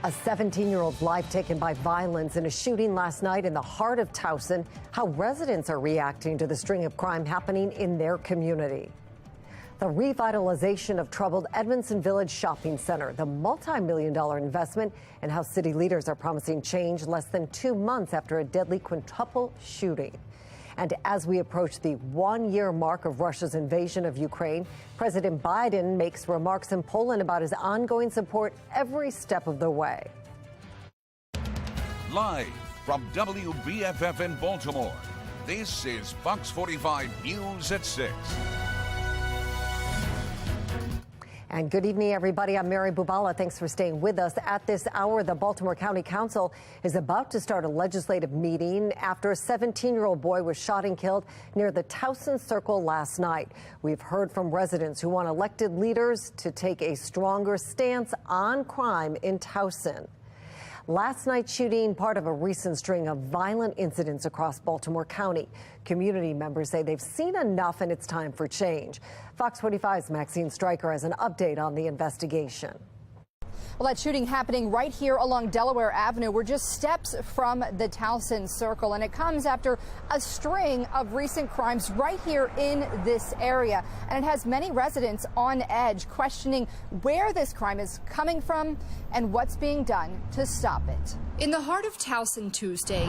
A 17-year-old's life taken by violence in a shooting last night in the heart of Towson. How residents are reacting to the string of crime happening in their community. The revitalization of troubled Edmondson Village Shopping Center, the multi-million-dollar investment, and how city leaders are promising change less than 2 months after a deadly quintuple shooting. And as we approach the one-year mark of Russia's invasion of Ukraine, President Biden makes remarks in Poland about his ongoing support every step of the way. Live from WBFF in Baltimore, this is Fox 45 News at 6. And good evening, everybody. I'm Mary Bubala. Thanks for staying with us. At this hour, the Baltimore County Council is about to start a legislative meeting after a 17-year-old boy was shot and killed near the Towson Circle last night. We've heard from residents who want elected leaders to take a stronger stance on crime in Towson. Last night's shooting, part of a recent string of violent incidents across Baltimore County. Community members say they've seen enough and it's time for change. Fox 45's Maxine Stryker has an update on the investigation. Well, that shooting happening right here along Delaware Avenue. We're just steps from the Towson Circle, and it comes after a string of recent crimes right here in this area. And it has many residents on edge, questioning where this crime is coming from and what's being done to stop it. In the heart of Towson Tuesday,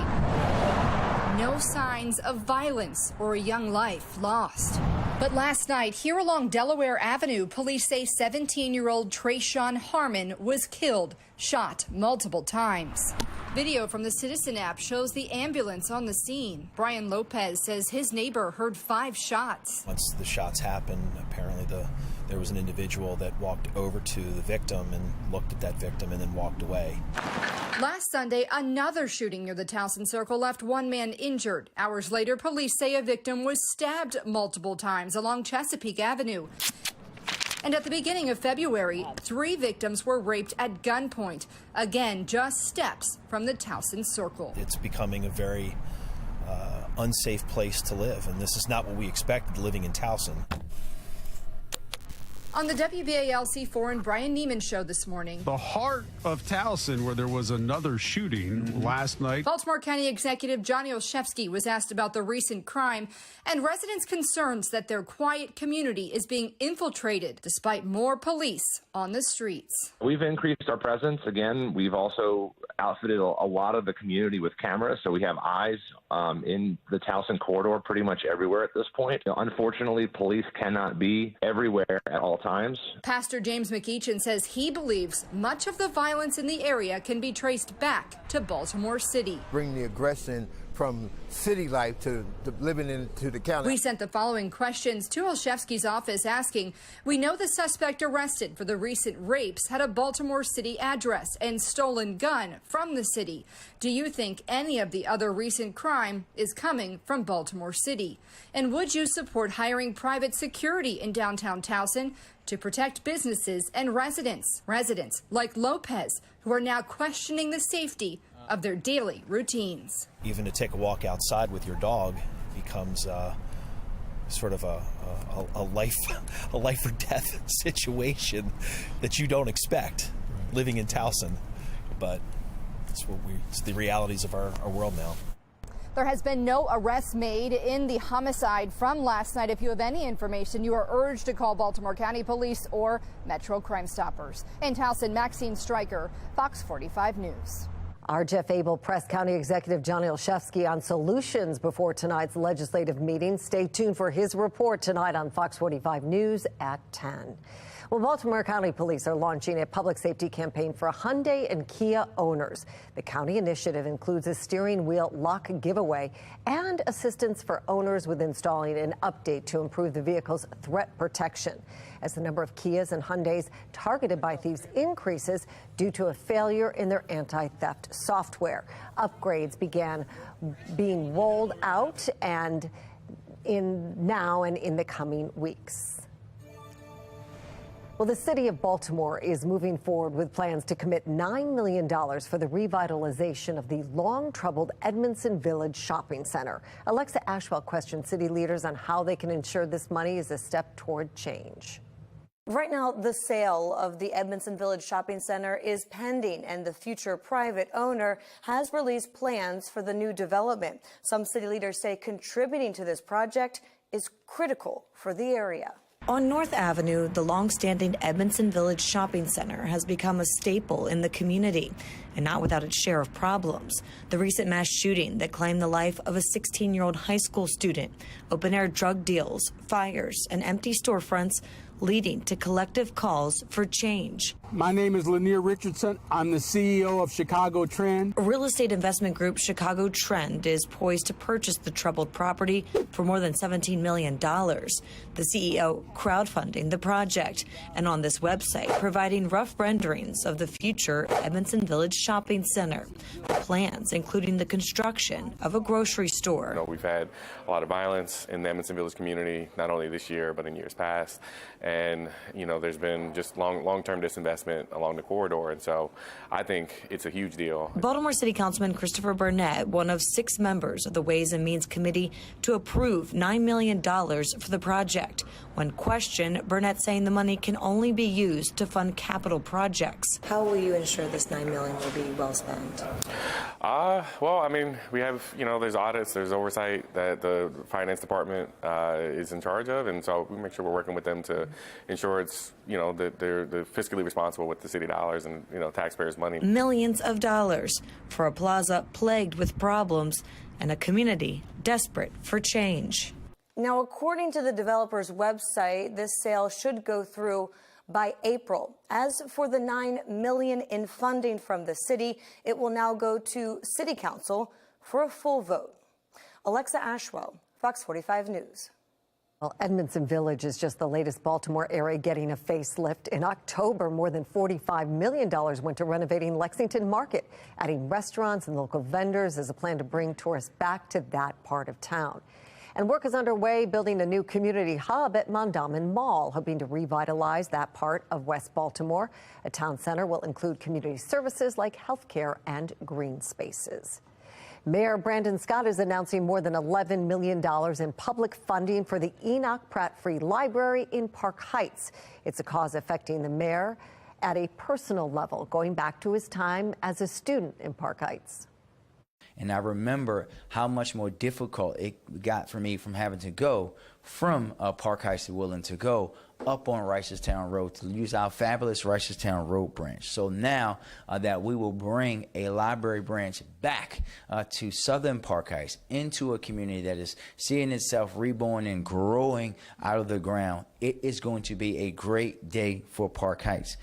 no signs of violence or a young life lost. But last night, here along Delaware Avenue, police say 17-year-old Trayshawn Harmon was killed, shot multiple times. Video from the Citizen app shows the ambulance on the scene. Brian Lopez says his neighbor heard 5 shots. Once the shots happened, apparently there was an individual that walked over to the victim and looked at that victim and then walked away. Last Sunday, another shooting near the Towson Circle left one man injured. Hours later, police say a victim was stabbed multiple times along Chesapeake Avenue. And at the beginning of February, 3 victims were raped at gunpoint. Again, just steps from the Towson Circle. It's becoming a very unsafe place to live, and this is not what we expected living in Towson. On the WBALC4 and Brian Neiman show this morning. The heart of Towson, where there was another shooting last night. Baltimore County Executive Johnny Olszewski was asked about the recent crime and residents' concerns that their quiet community is being infiltrated despite more police on the streets. We've increased our presence. Again, we've also outfitted a lot of the community with cameras, so we have eyes in the Towson corridor pretty much everywhere at this point. Unfortunately, police cannot be everywhere at all times. Pastor James McEachin says he believes much of the violence in the area can be traced back to Baltimore City. Bring the aggression from city life to living into the county. We sent the following questions to Olszewski's office asking, we know the suspect arrested for the recent rapes had a Baltimore City address and stolen gun from the city. Do you think any of the other recent crime is coming from Baltimore City? And would you support hiring private security in downtown Towson to protect businesses and residents? Residents like Lopez, who are now questioning the safety of their daily routines. Even to take a walk outside with your dog becomes sort of a life or death situation that you don't expect living in Towson, but it's the realities of our world now. There has been no arrest made in the homicide from last night. If you have any information, you are urged to call Baltimore County Police or Metro Crime Stoppers. In Towson, Maxine Stryker, Fox 45 News. Our Jeff Abel, Press County Executive Johnny Olszewski on solutions before tonight's legislative meeting. Stay tuned for his report tonight on Fox 45 News at 10. Well, Baltimore County Police are launching a public safety campaign for Hyundai and Kia owners. The county initiative includes a steering wheel lock giveaway and assistance for owners with installing an update to improve the vehicle's threat protection. As the number of Kias and Hyundais targeted by thieves increases due to a failure in their anti-theft software. Upgrades began being rolled out and in the coming weeks. Well, the city of Baltimore is moving forward with plans to commit $9 million for the revitalization of the long-troubled Edmondson Village Shopping Center. Alexa Ashwell questioned city leaders on how they can ensure this money is a step toward change. Right now, the sale of the Edmondson Village Shopping Center is pending, and the future private owner has released plans for the new development. Some city leaders say contributing to this project is critical for the area. On North Avenue, the long-standing Edmondson Village Shopping Center has become a staple in the community, and not without its share of problems. The recent mass shooting that claimed the life of a 16-year-old high school student, open-air drug deals, fires, and empty storefronts, leading to collective calls for change. My name is Lanier Richardson. I'm the CEO of Chicago Trend. Real estate investment group Chicago Trend is poised to purchase the troubled property for more than $17 million. The CEO crowdfunding the project, and on this website providing rough renderings of the future Edmondson Village Shopping Center. Plans including the construction of a grocery store. You know, we've had a lot of violence in the Edmondson Village community, not only this year, but in years past. And, you know, there's been just long-term disinvestment along the corridor. And so I think it's a huge deal. Baltimore City Councilman Christopher Burnett, one of 6 members of the Ways and Means Committee to approve $9 million for the project. When questioned, Burnett saying the money can only be used to fund capital projects. How will you ensure this $9 million will be well spent? Well, I mean, we have, you know, there's audits, there's oversight that the finance department is in charge of, and so we make sure we're working with them to ensure it's, you know, that they're fiscally responsible with the city dollars and, you know, taxpayers' money. Millions of dollars for a plaza plagued with problems and a community desperate for change. Now, according to the developer's website, this sale should go through by April. As for the $9 million in funding from the city, it will now go to City Council for a full vote. Alexa Ashwell, Fox 45 News. Well, Edmondson Village is just the latest Baltimore area getting a facelift. In October, more than $45 million went to renovating Lexington Market, adding restaurants and local vendors as a plan to bring tourists back to that part of town. And work is underway building a new community hub at Mondawmin Mall, hoping to revitalize that part of West Baltimore. A town center will include community services like healthcare and green spaces. Mayor Brandon Scott is announcing more than $11 million in public funding for the Enoch Pratt Free Library in Park Heights. It's a cause affecting the mayor at a personal level, going back to his time as a student in Park Heights. And I remember how much more difficult it got for me from having to go from Park Heights to Woodland to go up on Reisterstown Road to use our fabulous Reisterstown Road branch. So now that we will bring a library branch back to Southern Park Heights into a community that is seeing itself reborn and growing out of the ground, it is going to be a great day for Park Heights.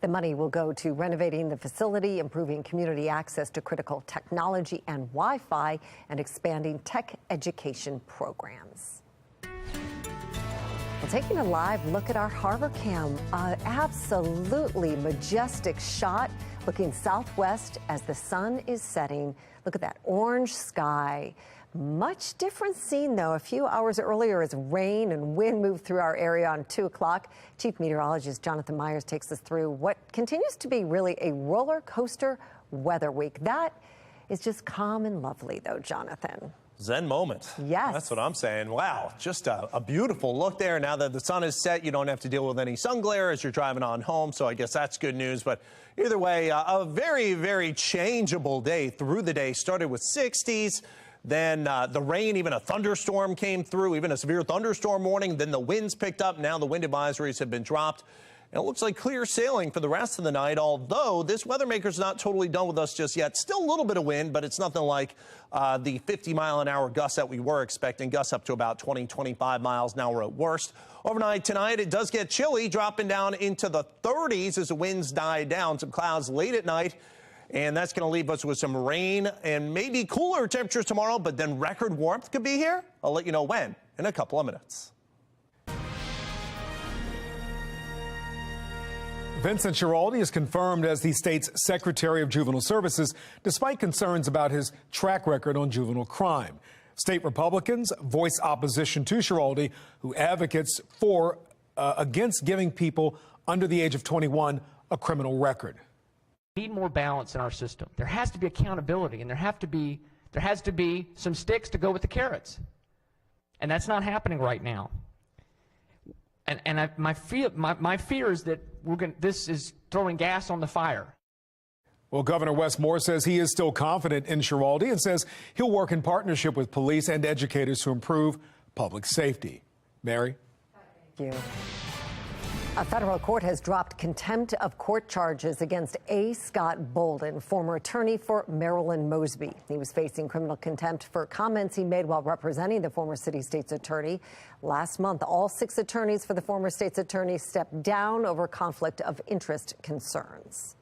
The money will go to renovating the facility, improving community access to critical technology and Wi-Fi, and expanding tech education programs. Well, taking a live look at our harbor cam, absolutely majestic shot looking southwest as the sun is setting. Look at that orange sky. Much different scene, though. A few hours earlier as rain and wind moved through our area on 2 o'clock. Chief Meteorologist Jonathan Myers takes us through what continues to be really a roller coaster weather week. That is just calm and lovely, though, Jonathan. Zen moment. Yes. That's what I'm saying. Wow, just a beautiful look there. Now that the sun is set, you don't have to deal with any sun glare as you're driving on home, so I guess that's good news. But either way, a very, very changeable day through the day. Started with 60s. Then the rain, even a thunderstorm came through, even a severe thunderstorm warning. Then the winds picked up. Now the wind advisories have been dropped. And it looks like clear sailing for the rest of the night, although this weather maker's not totally done with us just yet. Still a little bit of wind, but it's nothing like the 50-mile-an-hour gusts that we were expecting. Gusts up to about 20, 25 miles an hour at worst. Overnight tonight, it does get chilly, dropping down into the 30s as the winds die down. Some clouds late at night. And that's going to leave us with some rain and maybe cooler temperatures tomorrow, but then record warmth could be here. I'll let you know when in a couple of minutes. Vincent Schiraldi is confirmed as the state's Secretary of Juvenile Services, despite concerns about his track record on juvenile crime. State Republicans voice opposition to Schiraldi, who advocates for against giving people under the age of 21 a criminal record. We need more balance in our system. There has to be accountability, and there has to be some sticks to go with the carrots. And that's not happening right now. And my fear is that this is throwing gas on the fire. Well, Governor Wes Moore says he is still confident in Schiraldi and says he'll work in partnership with police and educators to improve public safety. Mary? Thank you. A federal court has dropped contempt of court charges against A. Scott Bolden, former attorney for Marilyn Mosby. He was facing criminal contempt for comments he made while representing the former city state's attorney. Last month, all 6 attorneys for the former state's attorney stepped down over conflict of interest concerns.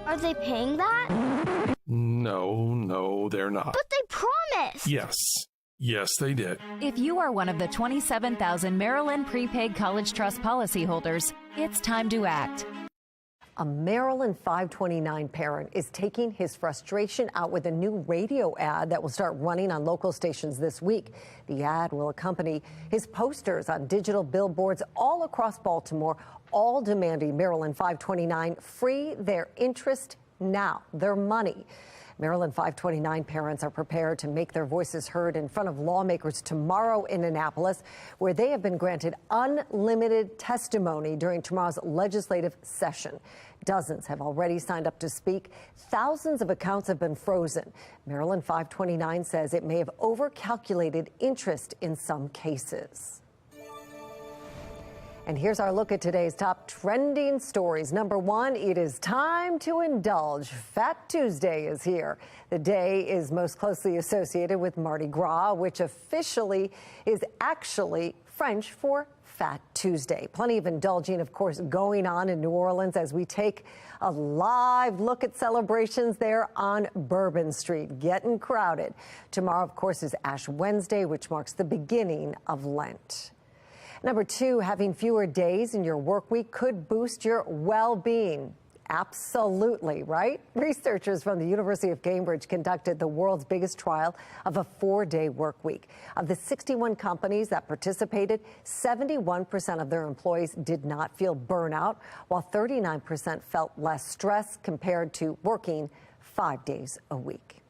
Are they paying that? No, they're not. But they promised. Yes, they did. If you are one of the 27,000 Maryland prepaid college trust policyholders, it's time to act. A Maryland 529 parent is taking his frustration out with a new radio ad that will start running on local stations this week. The ad will accompany his posters on digital billboards all across Baltimore, all demanding Maryland 529 free their interest now, their money. Maryland 529 parents are prepared to make their voices heard in front of lawmakers tomorrow in Annapolis, where they have been granted unlimited testimony during tomorrow's legislative session. Dozens have already signed up to speak. Thousands of accounts have been frozen. Maryland 529 says it may have overcalculated interest in some cases. And here's our look at today's top trending stories. Number 1, it is time to indulge. Fat Tuesday is here. The day is most closely associated with Mardi Gras, which officially is actually French for Fat Tuesday. Plenty of indulging, of course, going on in New Orleans as we take a live look at celebrations there on Bourbon Street. Getting crowded. Tomorrow, of course, is Ash Wednesday, which marks the beginning of Lent. Number 2, having fewer days in your work week could boost your well-being. Absolutely, right? Researchers from the University of Cambridge conducted the world's biggest trial of a 4-day work week. Of the 61 companies that participated, 71% of their employees did not feel burnout, while 39% felt less stress compared to working 5 days a week.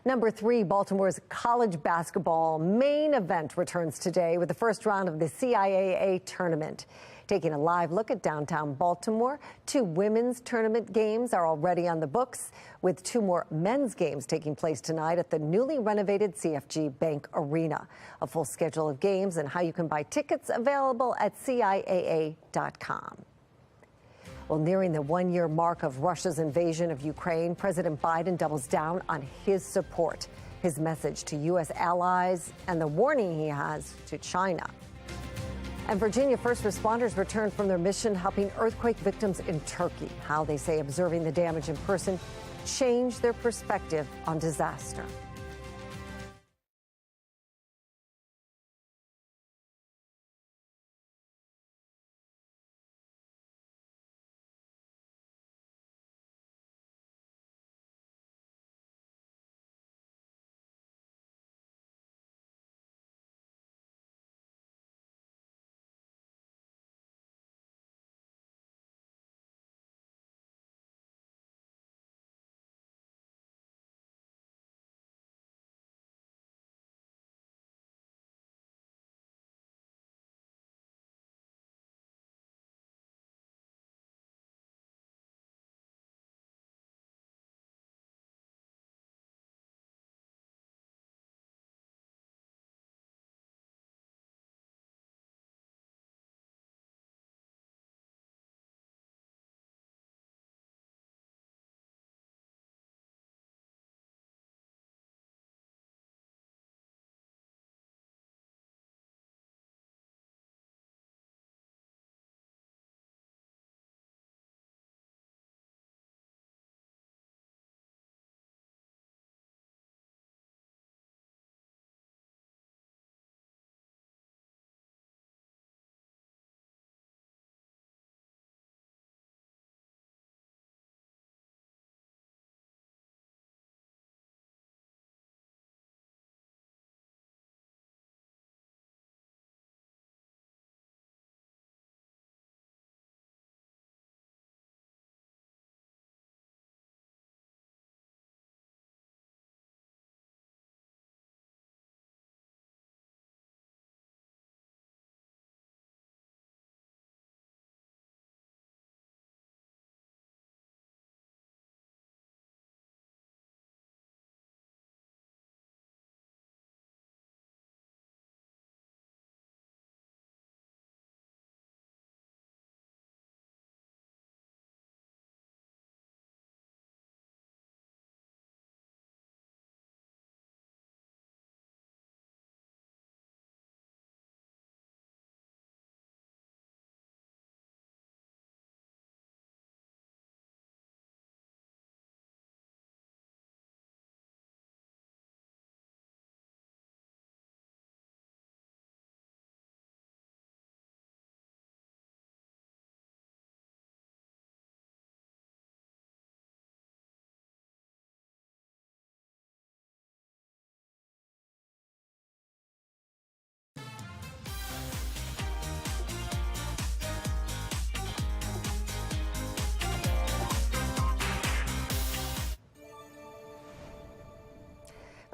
Number 3, Baltimore's college basketball main event returns today with the first round of the CIAA tournament. Taking a live look at downtown Baltimore, 2 women's tournament games are already on the books, with 2 more men's games taking place tonight at the newly renovated CFG Bank Arena. A full schedule of games and how you can buy tickets available at CIAA.com. Well, nearing the 1-year mark of Russia's invasion of Ukraine, President Biden doubles down on his support, his message to U.S. allies, and the warning he has to China. And Virginia first responders returned from their mission helping earthquake victims in Turkey. How they say observing the damage in person changed their perspective on disaster.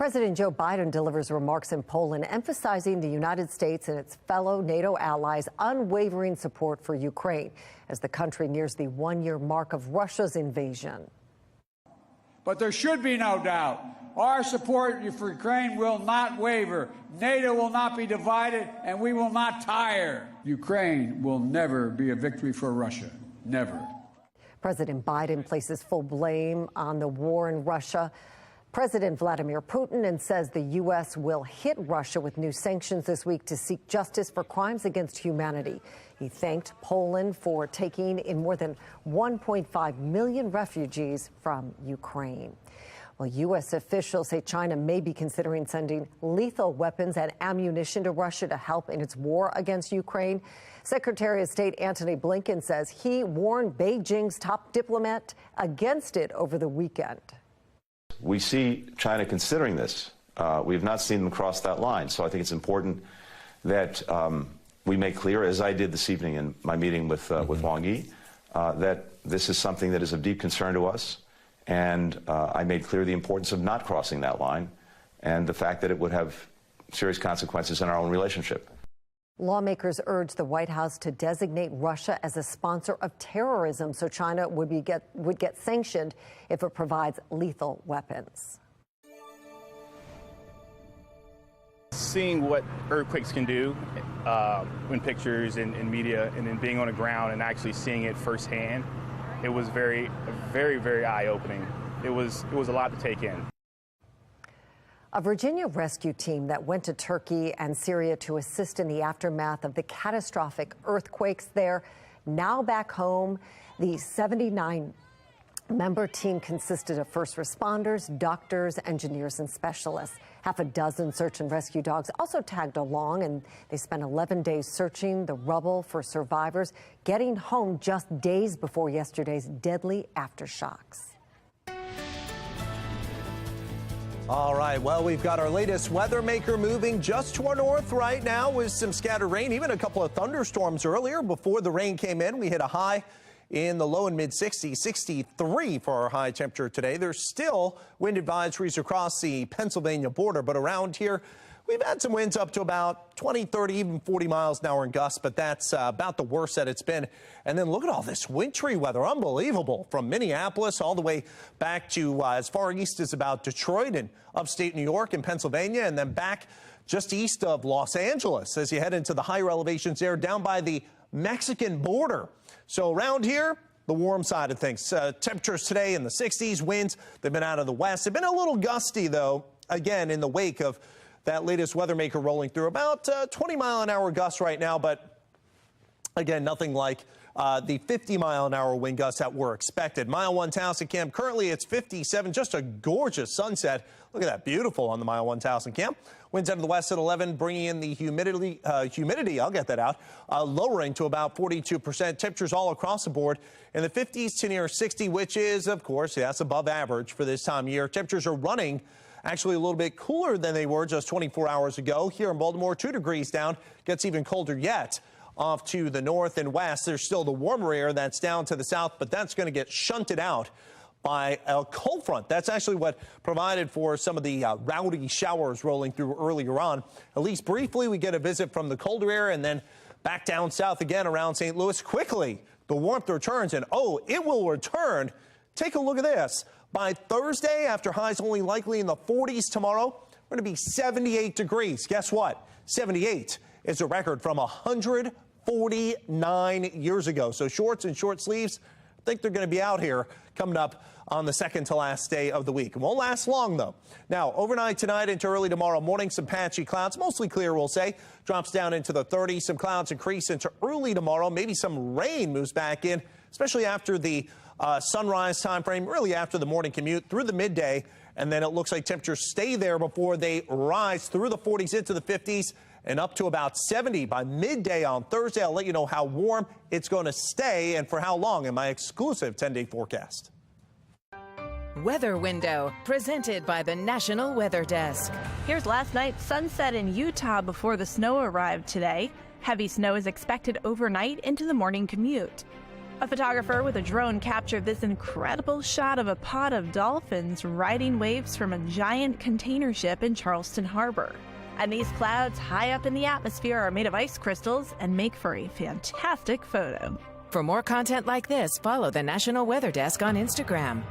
President Joe Biden delivers remarks in Poland emphasizing the United States and its fellow NATO allies' unwavering support for Ukraine as the country nears the one-year mark of Russia's invasion. But there should be no doubt. Our support for Ukraine will not waver. NATO will not be divided, and we will not tire. Ukraine will never be a victory for Russia. Never. President Biden places full blame on the war in Russia. President Vladimir Putin and says the U.S. will hit Russia with new sanctions this week to seek justice for crimes against humanity. He thanked Poland for taking in more than 1.5 million refugees from Ukraine. Well, U.S. officials say China may be considering sending lethal weapons and ammunition to Russia to help in its war against Ukraine. Secretary of State Antony Blinken says he warned Beijing's top diplomat against it over the weekend. We see China considering this. We have not seen them cross that line. So I think it's important that we make clear, as I did this evening in my meeting with Wang Yi, that this is something that is of deep concern to us. And I made clear the importance of not crossing that line and the fact that it would have serious consequences in our own relationship. Lawmakers urged the White House to designate Russia as a sponsor of terrorism so China would get sanctioned if it provides lethal weapons. Seeing what earthquakes can do in pictures and media, and then being on the ground and actually seeing it firsthand, it was very, very eye-opening. It was a lot to take in. A Virginia rescue team that went to Turkey and Syria to assist in the aftermath of the catastrophic earthquakes there, now back home. The 79-member team consisted of first responders, doctors, engineers, and specialists. Half a dozen search and rescue dogs also tagged along, and they spent 11 days searching the rubble for survivors, getting home just days before yesterday's deadly aftershocks. All right, well, we've got our latest weather maker moving just to our north right now with some scattered rain, even a couple of thunderstorms earlier. Before the rain came in, we hit a high in the low and mid 60s, 63 for our high temperature today. There's still wind advisories across the Pennsylvania border, but around here, we've had some winds up to about 20, 30, even 40 miles an hour in gusts, but that's about the worst that it's been. And then look at all this wintry weather. Unbelievable. From Minneapolis all the way back to as far east as about Detroit and upstate New York and Pennsylvania, and then back just east of Los Angeles as you head into the higher elevations there down by the Mexican border. So around here, the warm side of things. Temperatures today in the 60s, winds, they've been out of the west. They've been a little gusty, though, again, in the wake of that latest weather maker rolling through. About 20-mile-an-hour gusts right now, but again, nothing like the 50-mile-an-hour wind gusts that were expected. Mile 1 Towson Camp, currently it's 57, just a gorgeous sunset. Look at that, beautiful on the Mile 1 Towson Camp. Winds out of the west at 11, bringing in the humidity, I'll get that out, lowering to about 42%. Temperatures all across the board in the 50s to near 60, which is, of course, that's above average for this time of year. Temperatures are running actually a little bit cooler than they were just 24 hours ago. Here in Baltimore, 2 degrees down, gets even colder yet. Off to the north and west, there's still the warmer air that's down to the south, but that's going to get shunted out by a cold front. That's actually what provided for some of the rowdy showers rolling through earlier on. At least briefly, we get a visit from the colder air and then back down south again around St. Louis. Quickly, the warmth returns, and oh, it will return. Take a look at this. By Thursday, after highs only likely in the 40s tomorrow, we're going to be 78 degrees. Guess what? 78 is a record from 149 years ago. So shorts and short sleeves, I think they're going to be out here coming up on the second to last day of the week. It won't last long, though. Now, overnight tonight into early tomorrow morning, some patchy clouds, mostly clear, we'll say. Drops down into the 30s. Some clouds increase into early tomorrow. Maybe some rain moves back in, especially after the sunrise time frame, really after the morning commute through the midday. And then it looks like temperatures stay there before they rise through the 40s into the 50s and up to about 70 by midday on Thursday. I'll let you know how warm it's going to stay and for how long in my exclusive 10-day forecast. Weather Window, presented by the National Weather Desk. Here's last night's sunset in Utah before the snow arrived today. Heavy snow is expected overnight into the morning commute. A photographer with a drone captured this incredible shot of a pod of dolphins riding waves from a giant container ship in Charleston Harbor. And these clouds high up in the atmosphere are made of ice crystals and make for a fantastic photo. For more content like this, follow the National Weather Desk on Instagram.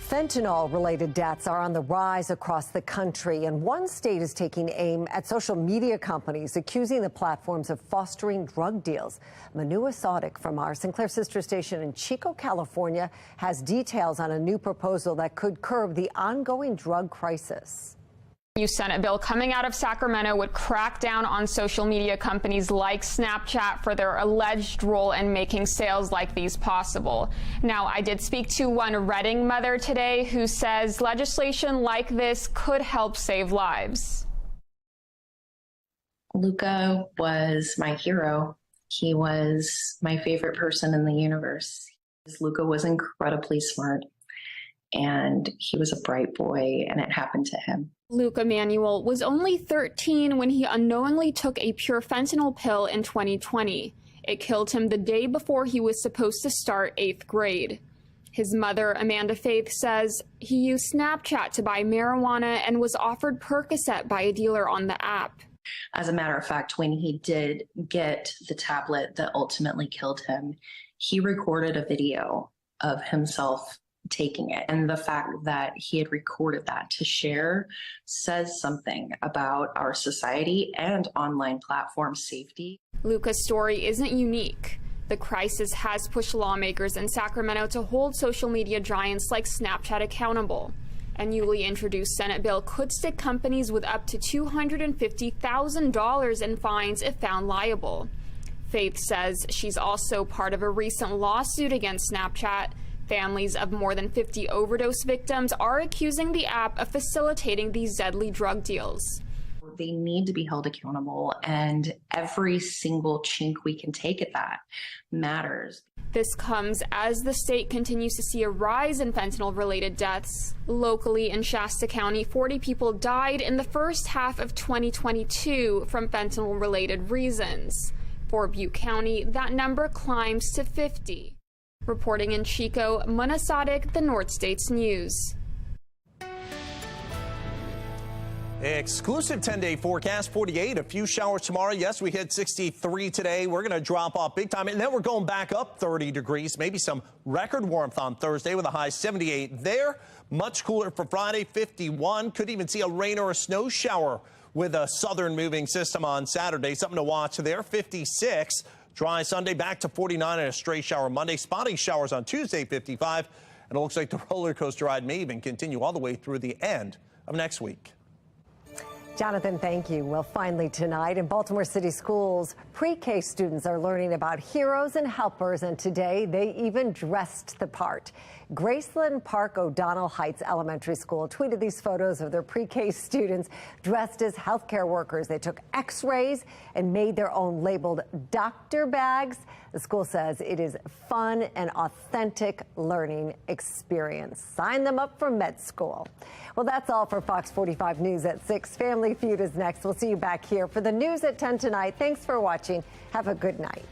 Fentanyl-related deaths are on the rise across the country, and one state is taking aim at social media companies, accusing the platforms of fostering drug deals. Manu Asadik from our Sinclair sister station in Chico, California, has details on a new proposal that could curb the ongoing drug crisis. New Senate bill coming out of Sacramento would crack down on social media companies like Snapchat for their alleged role in making sales like these possible. Now, I did speak to one Reading mother today who says legislation like this could help save lives. Luca was my hero. He was my favorite person in the universe. Luca was incredibly smart, and he was a bright boy, and it happened to him. Luke Emanuel was only 13 when he unknowingly took a pure fentanyl pill in 2020. It killed him the day before he was supposed to start 8th grade. His mother, Amanda Faith, says he used Snapchat to buy marijuana and was offered Percocet by a dealer on the app. As a matter of fact, when he did get the tablet that ultimately killed him, he recorded a video of himself taking it. And the fact that he had recorded that to share says something about our society and online platform safety. Luca's story isn't unique. The crisis has pushed lawmakers in Sacramento to hold social media giants like Snapchat accountable. A newly introduced Senate bill could stick companies with up to $250,000 in fines if found liable. Faith says she's also part of a recent lawsuit against Snapchat. Families of more than 50 overdose victims are accusing the app of facilitating these deadly drug deals. they need to be held accountable, and every single chink we can take at that matters. This comes as the state continues to see a rise in fentanyl-related deaths. Locally in Shasta County, 40 people died in the first half of 2022 from fentanyl-related reasons. For Butte County, that number climbs to 50. Reporting in Chico, Muna Sadiq, the North States News. Exclusive 10-day forecast, 48, a few showers tomorrow. Yes, we hit 63 today. We're going to drop off big time, and then we're going back up 30 degrees, maybe some record warmth on Thursday with a high 78 there. Much cooler for Friday, 51. Could even see a rain or a snow shower with a southern moving system on Saturday. Something to watch there, 56. Dry Sunday, back to 49 and a stray shower Monday. Spotty showers on Tuesday, 55. And it looks like the roller coaster ride may even continue all the way through the end of next week. Jonathan, thank you. Well, finally tonight in Baltimore City schools, pre-K students are learning about heroes and helpers, and today they even dressed the part. Graceland Park O'Donnell Heights Elementary School tweeted these photos of their pre-K students dressed as healthcare workers. They took x-rays and made their own labeled doctor bags. The school says it is fun and authentic learning experience. Sign them up for med school. Well, that's all for Fox 45 News at 6. Family Feud is next. We'll see you back here for the news at 10 tonight. Thanks for watching. Have a good night.